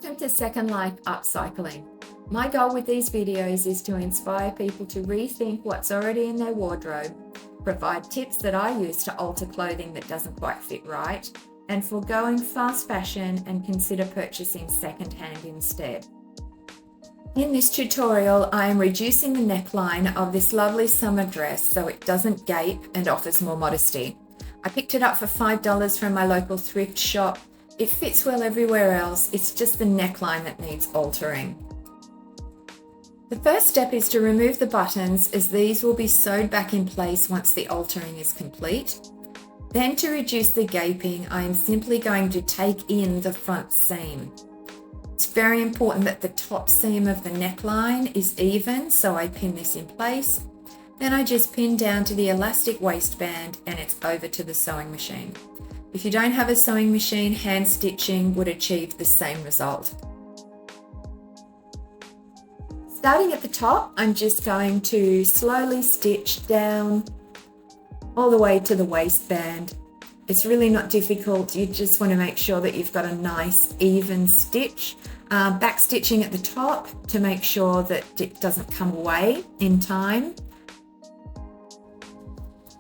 Welcome to Second Life Upcycling. My goal with these videos is to inspire people to rethink what's already in their wardrobe, provide tips that I use to alter clothing that doesn't quite fit right, and foregoing fast fashion and consider purchasing secondhand instead. In this tutorial, I am reducing the neckline of this lovely summer dress so it doesn't gape and offers more modesty. I picked it up for $5 from my local thrift shop. It fits well everywhere else, it's just the neckline that needs altering. The first step is to remove the buttons, as these will be sewed back in place once the altering is complete. Then, to reduce the gaping, I am simply going to take in the front seam. It's very important that the top seam of the neckline is even, so I pin this in place. Then I just pin down to the elastic waistband and it's over to the sewing machine. If you don't have a sewing machine, hand stitching would achieve the same result. Starting at the top, I'm just going to slowly stitch down all the way to the waistband. It's really not difficult, you just want to make sure that you've got a nice even stitch. Back stitching at the top to make sure that it doesn't come away in time.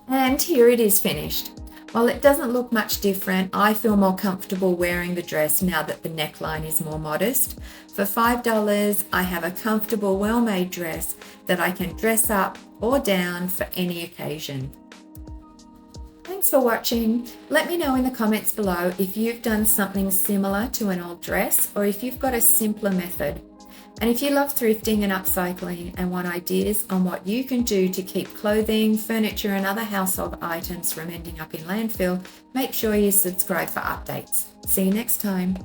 And here it is finished. While it doesn't look much different, I feel more comfortable wearing the dress now that the neckline is more modest. For $5, I have a comfortable, well-made dress that I can dress up or down for any occasion. Thanks for watching. Let me know in the comments below if you've done something similar to an old dress or if you've got a simpler method. And if you love thrifting and upcycling and want ideas on what you can do to keep clothing, furniture and other household items from ending up in landfill, make sure you subscribe for updates. See you next time.